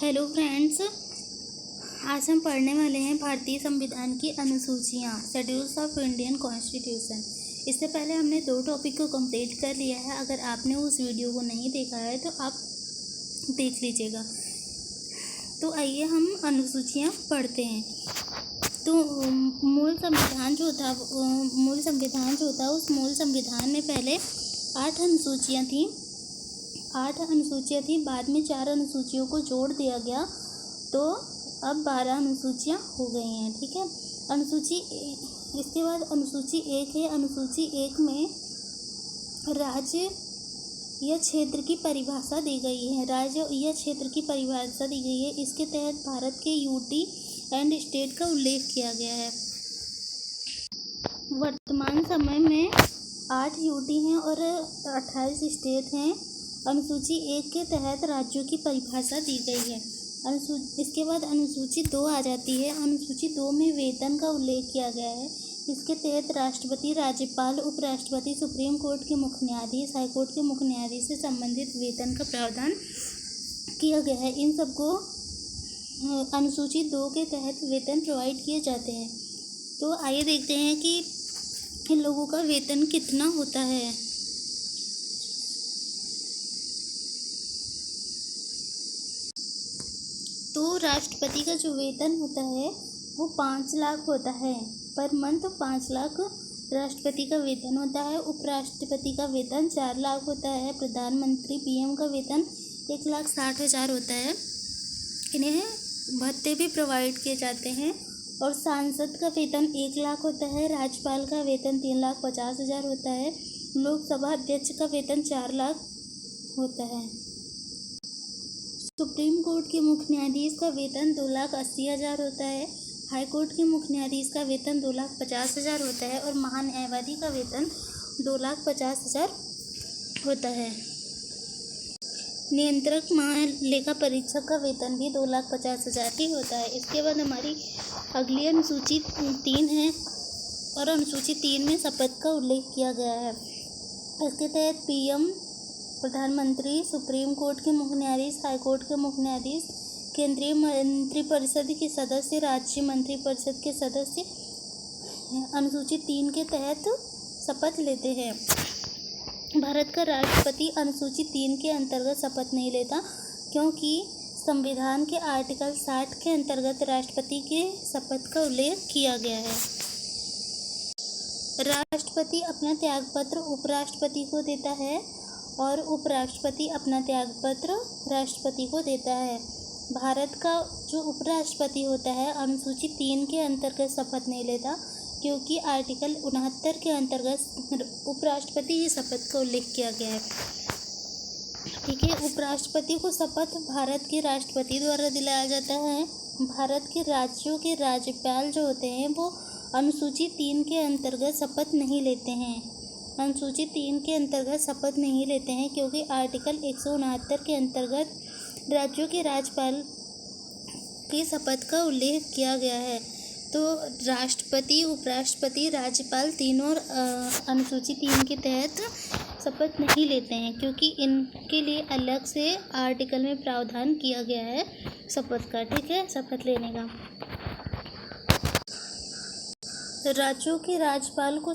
Hello friends, आज हम पढ़ने वाले हैं भारतीय संविधान की अनुसूचियाँ, शेड्यूल्स ऑफ इंडियन कॉन्स्टिट्यूशन। इससे पहले हमने 2 टॉपिक को कंप्लीट कर लिया है। अगर आपने उस वीडियो को नहीं देखा है तो आप देख लीजिएगा। तो आइए हम अनुसूचियाँ पढ़ते हैं। तो मूल संविधान जो था उस मूल संविधान में पहले 8 अनुसूचियाँ थीं। 8 अनुसूचियाँ थी, बाद में 4 अनुसूचियों को जोड़ दिया गया, तो अब 12 अनुसूचियाँ हो गई हैं। ठीक है। इसके बाद अनुसूची 1 है। अनुसूची 1 में राज्य या क्षेत्र की परिभाषा दी गई है। राज्य या क्षेत्र की परिभाषा दी गई है। इसके तहत भारत के यूटी एंड स्टेट का उल्लेख किया गया है। वर्तमान समय में 8 यूटी हैं और 28 स्टेट हैं। अनुसूची 1 के तहत राज्यों की परिभाषा दी गई है। इसके बाद अनुसूची 2 आ जाती है। अनुसूची 2 में वेतन का उल्लेख किया गया है। इसके तहत राष्ट्रपति, राज्यपाल, उपराष्ट्रपति, सुप्रीम कोर्ट के मुख्य न्यायाधीश, हाईकोर्ट के मुख्य न्यायाधीश से संबंधित वेतन का प्रावधान किया गया है। इन सबको अनुसूची 2 के तहत वेतन प्रोवाइड किए जाते हैं। तो आइए देखते हैं कि इन लोगों का वेतन कितना होता है। तो राष्ट्रपति का जो वेतन होता है वो 5 लाख होता है पर मंथ। 5 लाख राष्ट्रपति का वेतन होता है। उपराष्ट्रपति का वेतन 4 लाख होता है। प्रधानमंत्री पीएम का वेतन 1,60,000 होता है। इन्हें भत्ते भी प्रोवाइड किए जाते हैं। और सांसद का वेतन 1 लाख होता है। राज्यपाल का वेतन 3,50,000 होता है। लोकसभा अध्यक्ष का वेतन 4 लाख होता है। सुप्रीम कोर्ट के मुख्य न्यायाधीश का वेतन 2,80,000 होता है। हाई कोर्ट के मुख्य न्यायाधीश का वेतन 2,50,000 होता है। और महान्यायवादी का वेतन 2,50,000 होता है। नियंत्रक महालेखा परीक्षक का वेतन भी 2,50,000 ही होता है। इसके बाद हमारी अगली अनुसूची 3 है और अनुसूची 3 में शपथ का उल्लेख किया गया है। इसके तहत पीएम, प्रधानमंत्री, सुप्रीम कोर्ट के मुख्य न्यायाधीश, हाई कोर्ट के मुख्य न्यायाधीश, केंद्रीय मंत्रिपरिषद के सदस्य, राज्य मंत्रिपरिषद के सदस्य अनुसूची 3 के तहत शपथ लेते हैं। भारत का राष्ट्रपति अनुसूची 3 के अंतर्गत शपथ नहीं लेता, क्योंकि संविधान के आर्टिकल 60 के अंतर्गत राष्ट्रपति के शपथ का उल्लेख किया गया है। राष्ट्रपति अपना त्यागपत्र उपराष्ट्रपति को देता है और उपराष्ट्रपति अपना त्यागपत्र राष्ट्रपति को देता है। भारत का जो उपराष्ट्रपति होता है अनुसूची 3 के अंतर्गत शपथ नहीं लेता, क्योंकि आर्टिकल 69 के अंतर्गत उपराष्ट्रपति की शपथ का उल्लेख किया गया है। ठीक है। उपराष्ट्रपति को शपथ भारत के राष्ट्रपति द्वारा दिलाया जाता है। भारत के राज्यों के राज्यपाल जो होते हैं वो अनुसूची 3 के अंतर्गत शपथ नहीं लेते हैं। अनुसूची 3 के अंतर्गत शपथ नहीं लेते हैं, क्योंकि आर्टिकल 169 के अंतर्गत राज्यों के राज्यपाल की शपथ का उल्लेख किया गया है। तो राष्ट्रपति, उपराष्ट्रपति, राज्यपाल तीनों अनुसूची 3 के तहत शपथ नहीं लेते हैं, क्योंकि इनके लिए अलग से आर्टिकल में प्रावधान किया गया है शपथ का। ठीक है, शपथ लेने का। राज्यों के राज्यपाल को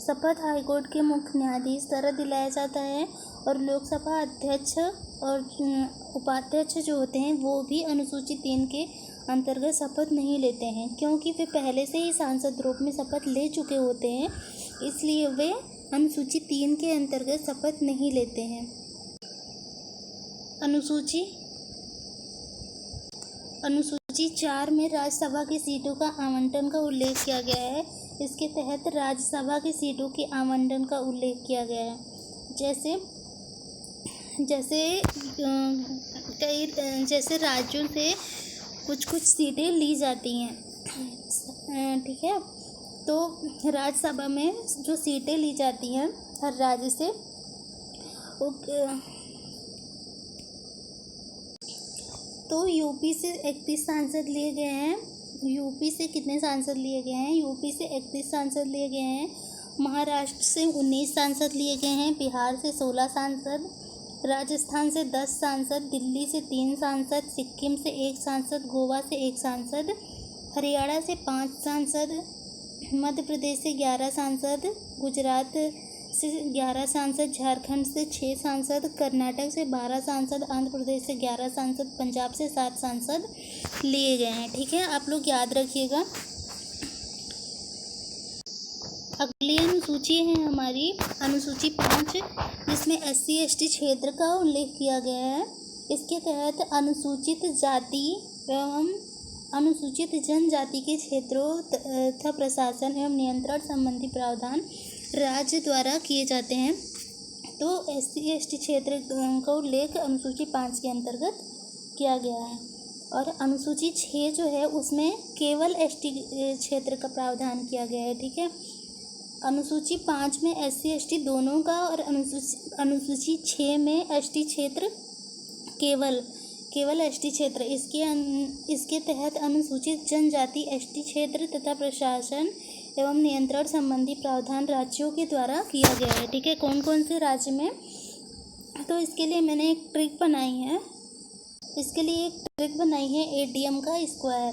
शपथ हाईकोर्ट के मुख्य न्यायाधीश द्वारा दिलाया जाता है। और लोकसभा अध्यक्ष और उपाध्यक्ष जो होते हैं वो भी अनुसूची 3 के अंतर्गत शपथ नहीं लेते हैं, क्योंकि वे पहले से ही सांसद रूप में शपथ ले चुके होते हैं, इसलिए वे अनुसूची 3 के अंतर्गत शपथ नहीं लेते हैं। अनुसूची 4 में राज्यसभा की सीटों का आवंटन का उल्लेख किया गया है। इसके तहत राज्यसभा की सीटों के आवंटन का उल्लेख किया गया है। जैसे राज्यों से कुछ सीटें ली जाती हैं। ठीक है। तो राज्यसभा में जो सीटें ली जाती हैं हर राज्य से, तो यूपी से 31 सांसद लिए गए हैं। यूपी से कितने सांसद लिए गए हैं? यूपी से 31 सांसद लिए गए हैं। महाराष्ट्र से 19 सांसद लिए गए हैं। बिहार से 16 सांसद, राजस्थान से 10 सांसद, दिल्ली से 3 सांसद, सिक्किम से 1 सांसद, गोवा से 1 सांसद, हरियाणा से 5 सांसद, मध्य प्रदेश से 11 सांसद, गुजरात से 11 सांसद, झारखंड से 6 सांसद, कर्नाटक से 12 सांसद, आंध्र प्रदेश से 11 सांसद, पंजाब से 7 सांसद लिए गए हैं। ठीक है, आप लोग याद रखिएगा। अगली अनुसूची है हमारी अनुसूची 5, जिसमें SC/ST क्षेत्र का उल्लेख किया गया है। इसके तहत अनुसूचित जाति एवं अनुसूचित जनजाति के क्षेत्रों तथा प्रशासन एवं नियंत्रण संबंधी प्रावधान राज्य द्वारा किए जाते हैं। तो SC/ST क्षेत्र का उल्लेख अनुसूची 5 के अंतर्गत किया गया है। और अनुसूची 6 जो है उसमें केवल ST क्षेत्र का प्रावधान किया गया है। ठीक है, अनुसूची 5 में SC/ST दोनों का और अनुसूची 6 में ST क्षेत्र केवल ST क्षेत्र। इसके तहत अनुसूचित जनजाति ST क्षेत्र तथा प्रशासन एवं नियंत्रण संबंधी प्रावधान राज्यों के द्वारा किया गया है। ठीक है, कौन कौन से राज्य में, तो इसके लिए मैंने एक ट्रिक बनाई है। ATM का स्क्वायर।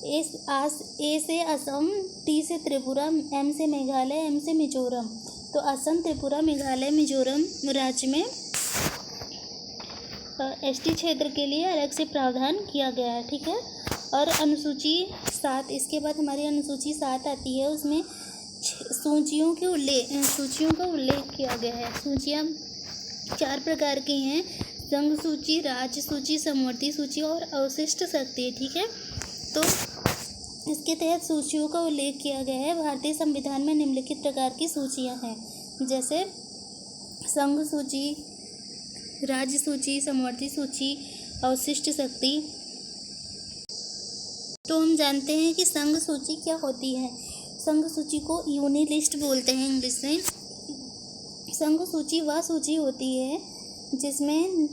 A से असम, T से त्रिपुरा, M से मेघालय, M से मिजोरम। तो असम, त्रिपुरा, मेघालय, मिजोरम राज्य में ST क्षेत्र के लिए अलग से प्रावधान किया गया है। ठीक है, और अनुसूची 7, इसके बाद हमारी अनुसूची 7 आती है। उसमें सूचियों का उल्लेख किया गया है। सूचियाँ 4 प्रकार की हैं: संघ सूची, राज्य सूची, समवर्ती सूची और अवशिष्ट शक्ति। ठीक है, तो इसके तहत सूचियों का उल्लेख किया गया है। भारतीय संविधान में निम्नलिखित प्रकार की सूचियां हैं, जैसे संघ सूची, राज्य सूची, समवर्ती सूची, अवशिष्ट शक्ति। तो हम जानते हैं कि संघ सूची क्या होती है। संघ सूची को यूनिलिस्ट बोलते हैं इंग्लिश में। संघ सूची वह सूची होती है जिसमें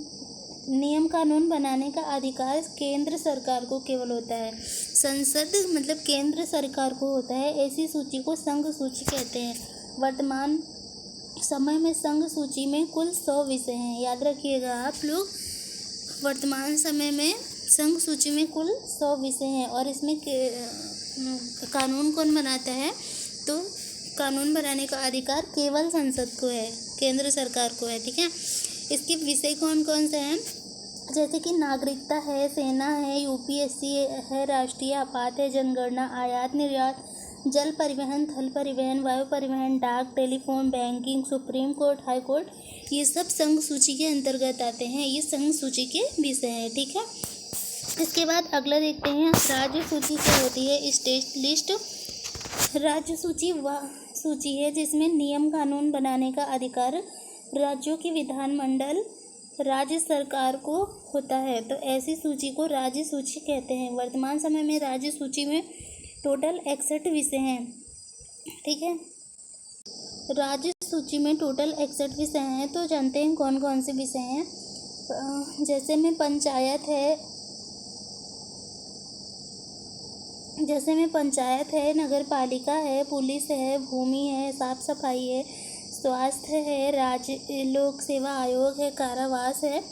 नियम कानून बनाने का अधिकार केंद्र सरकार को केवल होता है। संसद मतलब केंद्र सरकार को होता है। ऐसी सूची को संघ सूची कहते हैं। वर्तमान समय में संघ सूची में कुल 100 विषय हैं। याद रखिएगा आप लोग, वर्तमान समय में संघ सूची में कुल 100 विषय हैं। और इसमें कानून कौन बनाता है, तो कानून बनाने का अधिकार केवल संसद को है, केंद्र सरकार को है। ठीक है, इसके विषय कौन कौन से हैं, जैसे कि नागरिकता है, सेना है, UPSC है, राष्ट्रीय आपात है, जनगणना, आयात निर्यात, जल परिवहन, थल परिवहन, वायु परिवहन, डाक, telephone, banking, supreme court, high court, ये सब संघ सूची के अंतर्गत आते हैं। ये संघ सूची के विषय हैं। ठीक है, इसके बाद अगला देखते हैं राज्य सूची क्या होती है। State list. राज्य सूची वह सूची है जिसमें नियम कानून बनाने का अधिकार राज्यों की विधानमंडल राज्य सरकार को होता है। तो ऐसी सूची को राज्य सूची कहते हैं। वर्तमान समय में राज्य सूची में टोटल 61 विषय हैं। ठीक है, राज्य सूची में टोटल 61 विषय हैं। तो जानते हैं कौन कौन से विषय हैं। जैसे में पंचायत है, नगर पालिका है, पुलिस है, भूमि है, साफ सफाई है, स्वास्थ्य है, राज्य लोक सेवा आयोग है, कारावास है।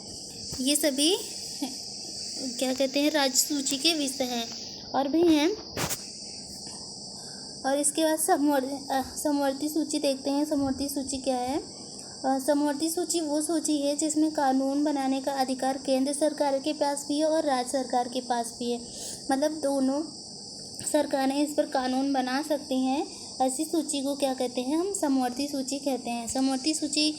ये सभी क्या कहते हैं, राज्य सूची के विषय हैं। और भी हैं। और इसके बाद समवर्ती सूची देखते हैं। समवर्ती सूची क्या है। समवर्ती सूची वो सूची है जिसमें कानून बनाने का अधिकार केंद्र सरकार के पास भी है और राज्य सरकार के पास भी है। मतलब दोनों सरकारें इस पर कानून बना सकती हैं। ऐसी सूची को क्या कहते हैं, हम समवर्ती सूची कहते हैं। समवर्ती सूची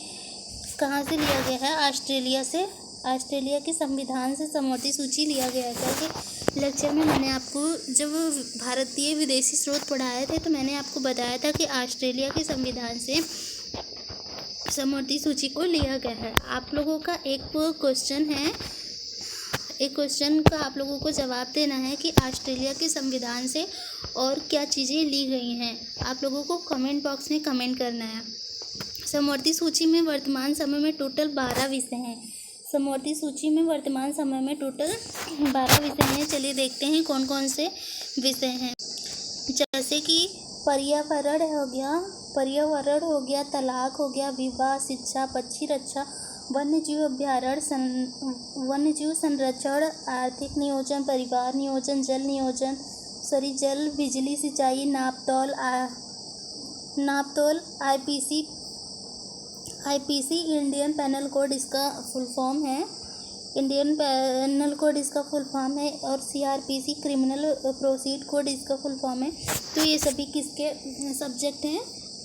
कहाँ से लिया गया है, ऑस्ट्रेलिया से। ऑस्ट्रेलिया के संविधान से समवर्ती सूची लिया गया है। क्योंकि लेक्चर में मैंने आपको जब भारतीय विदेशी स्रोत पढ़ाए थे तो मैंने आपको बताया था कि ऑस्ट्रेलिया के संविधान से समवर्ती सूची को लिया गया है। आप लोगों का एक क्वेश्चन है, एक क्वेश्चन का आप लोगों को जवाब देना है कि ऑस्ट्रेलिया के संविधान से और क्या चीज़ें ली गई हैं। आप लोगों को कमेंट बॉक्स में कमेंट करना है। समवर्ती सूची में वर्तमान समय में टोटल 12 विषय हैं। समवर्ती सूची में वर्तमान समय में टोटल 12 विषय हैं। चलिए देखते हैं कौन कौन से विषय हैं। जैसे कि पर्यावरण हो गया, तलाक हो गया, विवाह, शिक्षा, पक्षी रक्षा, वन्यजीव अभ्यारण्य, वन्यजीव संरक्षण, आर्थिक नियोजन, परिवार नियोजन, जल नियोजन, जल, बिजली, सिंचाई, नापतोल, आईपीसी इंडियन पेनल कोड इसका फुल फॉर्म है, इंडियन पेनल कोड इसका फुल फॉर्म है, और सीआरपीसी क्रिमिनल प्रोसीड कोड इसका फुल फॉर्म है। तो ये सभी किसके सब्जेक्ट हैं?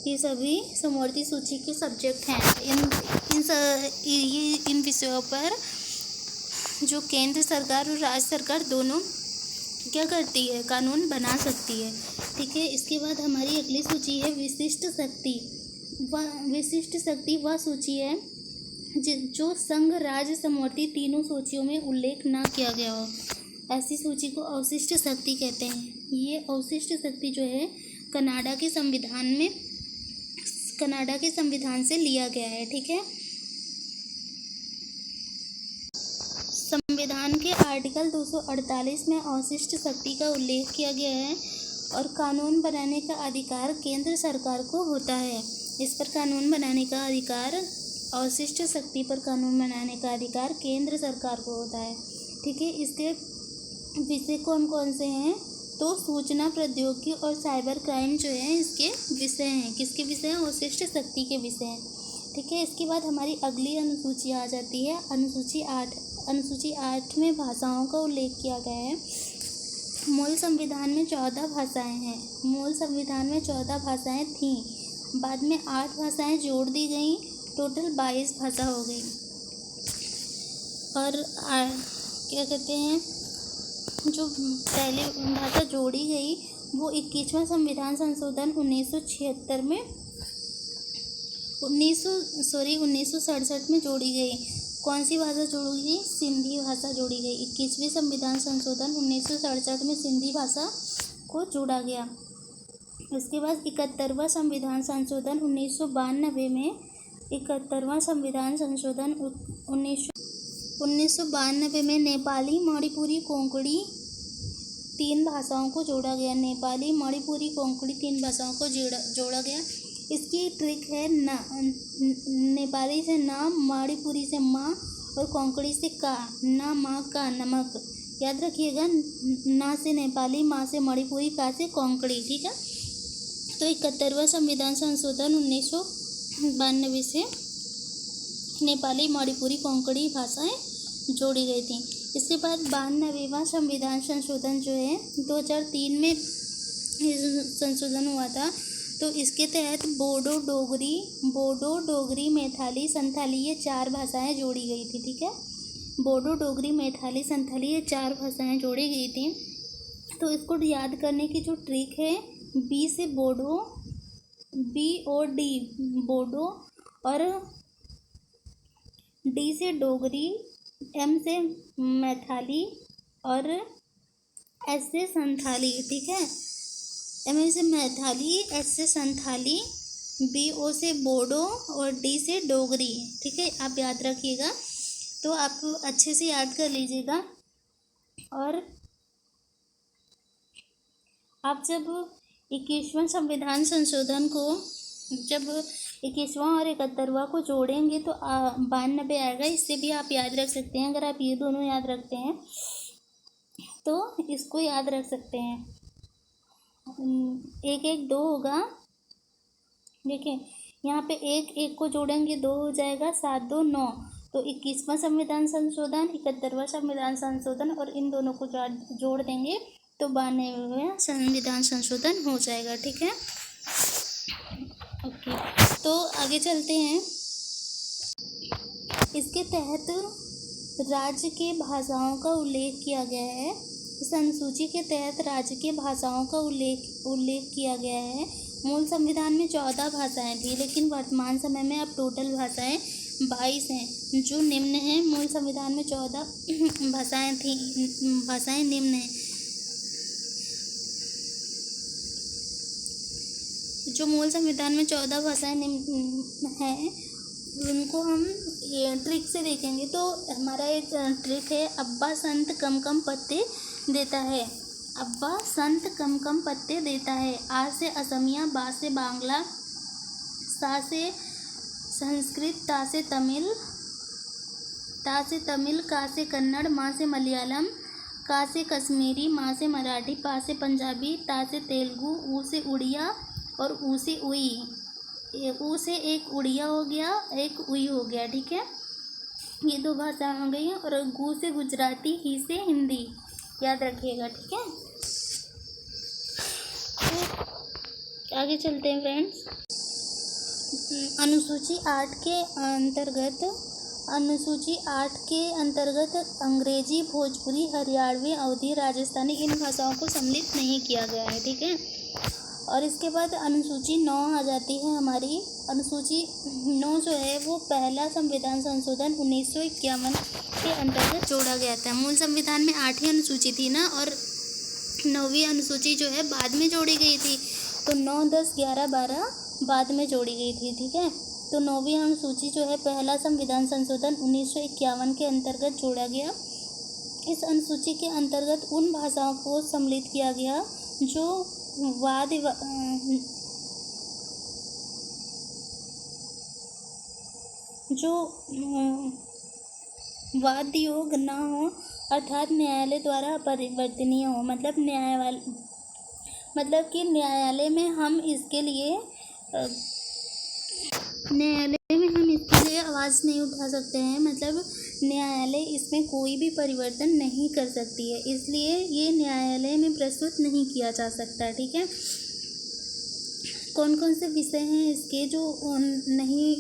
ये सभी समवर्ती सूची के सब्जेक्ट हैं। इन विषयों पर जो केंद्र सरकार और राज्य सरकार दोनों क्या करती है? कानून बना सकती है। ठीक है, इसके बाद हमारी अगली सूची है विशिष्ट शक्ति। विशिष्ट शक्ति वह सूची है जो संघ, राज्य, समवर्ती तीनों सूचियों में उल्लेख ना किया गया हो, ऐसी सूची को अवशिष्ट शक्ति कहते हैं। ये अवशिष्ट शक्ति जो है कनाडा के संविधान से लिया गया है। ठीक है, संविधान के आर्टिकल 248 में अवशिष्ट शक्ति का उल्लेख किया गया है और कानून बनाने का अधिकार केंद्र सरकार को होता है। इस पर कानून बनाने का अधिकार, अवशिष्ट शक्ति पर कानून बनाने का अधिकार केंद्र सरकार को होता है। ठीक है, इसके विषय कौन कौन से हैं? तो सूचना प्रौद्योगिकी और साइबर क्राइम जो है इसके विषय हैं। किसके विषय हैं? अवशिष्ट शक्ति के विषय हैं। ठीक है, इसके बाद हमारी अगली अनुसूची आ जाती है, अनुसूची 8। अनुसूची 8 में भाषाओं का उल्लेख किया गया है। मूल संविधान में 14 भाषाएं हैं। मूल संविधान में 14 भाषाएं थीं, बाद में 8 भाषाएं जोड़ दी गई, टोटल 22 भाषा हो गई। और क्या कहते हैं, जो पहले भाषा जोड़ी गई वो 21वां संविधान संशोधन 1967 में 1967 में जोड़ी गई। कौन सी भाषा जोड़ी गई? सिंधी भाषा जोड़ी गई। 21वें संविधान संशोधन 1967 में सिंधी भाषा को जोड़ा गया। इसके बाद 71वां संविधान संशोधन 1992 में 71वां संविधान संशोधन 1992 में नेपाली, मणिपुरी, कोंकणी 3 भाषाओं को जोड़ा गया। नेपाली, मणिपुरी, कोंकणी 3 भाषाओं को जोड़ा गया। इसकी ट्रिक है नेपाली से ना, मणिपुरी से माँ और कोंकणी से का। ना, माँ, का, नमक। याद रखिएगा, ना से नेपाली, माँ से मणिपुरी, का से कोंकणी। ठीक है, तो 71वां संविधान संशोधन 1992 से नेपाली, मणिपुरी, कोंकणी भाषाएं जोड़ी गई थी। इसके बाद 92वां संविधान संशोधन जो है 2003 में संशोधन हुआ था। तो इसके तहत बोडो, डोगरी, मैथिली, संथाली ये 4 भाषाएं जोड़ी गई थी। ठीक है, बोडो, डोगरी, मैथिली, संथाली ये 4 भाषाएं जोड़ी गई थी। तो इसको याद करने की जो ट्रिक है, बी से बोडो, BOD बोडो, और डी से डोगरी, M से मैथिली और S से संथाली। ठीक है, M से मैथिली, S से संथाली, BO से बोडो और D से डोगरी। ठीक है, आप याद रखिएगा, तो आप अच्छे से याद कर लीजिएगा। और आप जब 21वां संविधान संशोधन को, जब 21वां और 71वां को जोड़ेंगे तो 92 आएगा। इससे भी आप याद रख सकते हैं। अगर आप ये दोनों याद रखते हैं तो इसको याद रख सकते हैं। 1 1 2 होगा। देखिए यहाँ पे 1 1 को जोड़ेंगे 2 हो जाएगा, 7 2 9। तो 21वां संविधान संशोधन, 71वां संविधान संशोधन और इन दोनों को जोड़ देंगे तो 92वां संविधान संशोधन हो जाएगा। ठीक है, ओके, तो आगे चलते हैं। इसके तहत राज्य के भाषाओं का उल्लेख किया गया है। इस अनुसूची के तहत राज्य के भाषाओं का उल्लेख किया गया है। मूल संविधान में 14 भाषाएं थी, लेकिन वर्तमान समय में अब टोटल भाषाएं 22 हैं। जो निम्न हैं, मूल संविधान में 14 भाषाएं थी, भाषाएं निम्न हैं। जो मूल संविधान में 14 भाषाएं निम्न हैं, उनको हम ट्रिक से देखेंगे। तो हमारा एक ट्रिक है, अब्बा संत कम कम पत्ते देता है। अब्बा संत कम कम पत्ते देता है। आ से असमिया, बा से बांग्ला, सा से संस्कृत, ता से तमिल, ता से तमिल, का से कन्नड़, मा से मलयालम, का से कश्मीरी, मा से मराठी, पा से पंजाबी, ता से तेलुगु, ऊ से उड़िया और ऊ से उई। ऊ से एक उड़िया हो गया, एक उई हो गया, ठीक है। ये दो भाषा हो गई हैं। और गु से गुजराती, ही से हिंदी, याद रखिएगा, ठीक है। तो आगे चलते हैं फ्रेंड्स। अनुसूची 8 के अंतर्गत अंग्रेजी, भोजपुरी, हरियाणवी, अवधी, राजस्थानी इन भाषाओं को सम्मिलित नहीं किया गया है, ठीक है। और इसके बाद अनुसूची 9 आ जाती है हमारी। अनुसूची 9 जो है वो पहला संविधान संशोधन 1951 के अंतर्गत जोड़ा गया था। मूल संविधान में 8 ही अनुसूची थी ना, और 9वीं अनुसूची जो है बाद में जोड़ी गई थी। तो 9, 10, 11, 12 बाद में जोड़ी गई थी, ठीक है। तो 9वीं अनुसूची जो है पहला संविधान संशोधन 1951 के अंतर्गत जोड़ा गया। इस अनुसूची के अंतर्गत उन भाषाओं को सम्मिलित किया गया जो वाद योग न हो, अर्थात न्यायालय द्वारा परिवर्तनीय हो। मतलब कि न्यायालय में हम इसके लिए आवाज़ नहीं उठा सकते हैं। मतलब न्यायालय इसमें कोई भी परिवर्तन नहीं कर सकती है, इसलिए ये न्यायालय में प्रस्तुत नहीं किया जा सकता, ठीक है। कौन कौन से विषय हैं इसके जो नहीं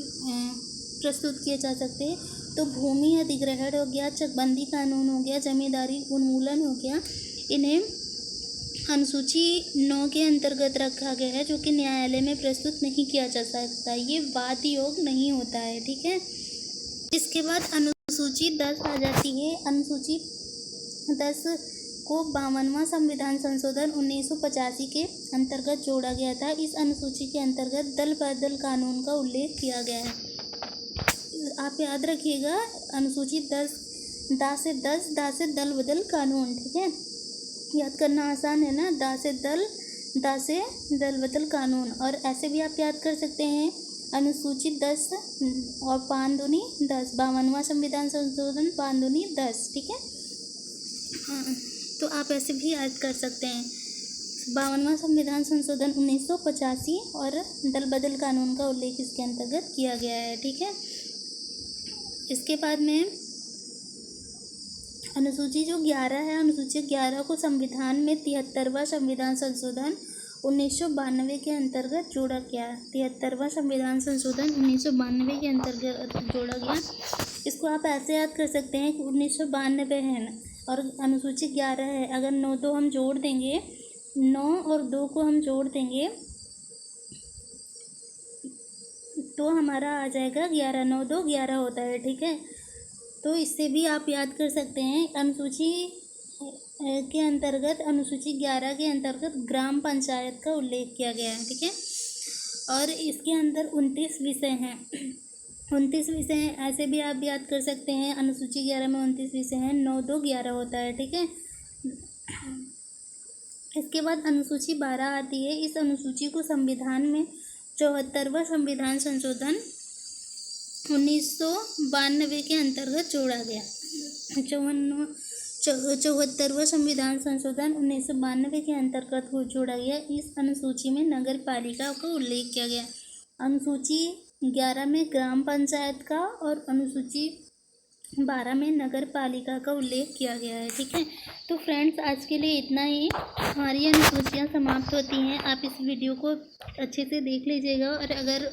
प्रस्तुत किए जा सकते? तो भूमि अधिग्रहण हो गया, चकबंदी कानून हो गया, जमींदारी उन्मूलन हो गया। इन्हें अनुसूची 9 के अंतर्गत रखा गया है, जो कि न्यायालय में प्रस्तुत नहीं किया जा सकता। ये वाद योग नहीं होता है, ठीक है। इसके बाद अनुसूची 10 आ जाती है। अनुसूची 10 को 52वां संविधान संशोधन 1985 के अंतर्गत जोड़ा गया था। इस अनुसूची के अंतर्गत दल बदल कानून का उल्लेख किया गया है। आप याद रखिएगा, अनुसूची 10 दा से दल बदल कानून, ठीक है। याद करना आसान है ना, दा से दल बदल कानून। और ऐसे भी आप याद कर सकते हैं, अनुसूची 10 और 5 दूनी 10, 52वां संविधान संशोधन 5 दूनी 10, ठीक है। हाँ, तो आप ऐसे भी याद कर सकते हैं। 52वां संविधान संशोधन 1985 और दल बदल कानून का उल्लेख इसके अंतर्गत किया गया है, ठीक है। इसके बाद में अनुसूची जो 11 है, अनुसूची 11 को संविधान में 73वां संविधान संशोधन 1992 के अंतर्गत जोड़ा गया। 73वां संविधान संशोधन 1992 के अंतर्गत जोड़ा गया। इसको आप ऐसे याद कर सकते हैं कि 1992 है और अनुसूची 11 है। अगर 9 2 हम जोड़ देंगे, 9 और 2 को हम जोड़ देंगे तो हमारा आ जाएगा 11, 9 2 11 होता है, ठीक है। तो इससे भी आप याद कर सकते हैं। अनुसूची के अंतर्गत, अनुसूची 11 के अंतर्गत ग्राम पंचायत का उल्लेख किया गया है, ठीक है। और इसके अंदर 29 विषय हैं। 29 विषय हैं, ऐसे भी आप याद कर सकते हैं। अनुसूची 11 में 29 विषय हैं, 9 2 11 होता है, ठीक है। इसके बाद अनुसूची 12 आती है। इस अनुसूची को संविधान में 74वां संविधान संशोधन 1992 के अंतर्गत जोड़ा गया। 74वां संविधान संशोधन 1992 के अंतर्गत जोड़ा गया। इस अनुसूची में नगर पालिका का उल्लेख किया गया। अनुसूची 11 में ग्राम पंचायत का और अनुसूची 12 में नगर पालिका का उल्लेख किया गया है, ठीक है। तो फ्रेंड्स, आज के लिए इतना ही। हमारी अनुसूचियाँ समाप्त होती हैं। आप इस वीडियो को अच्छे से देख लीजिएगा, और अगर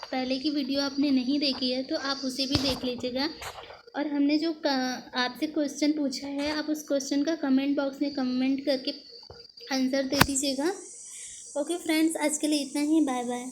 पहले की वीडियो आपने नहीं देखी है तो आप उसे भी देख लीजिएगा। और हमने जो आपसे क्वेश्चन पूछा है, आप उस क्वेश्चन का कमेंट बॉक्स में कमेंट करके आंसर दे दीजिएगा। ओके फ्रेंड्स, आज के लिए इतना ही। Bye bye.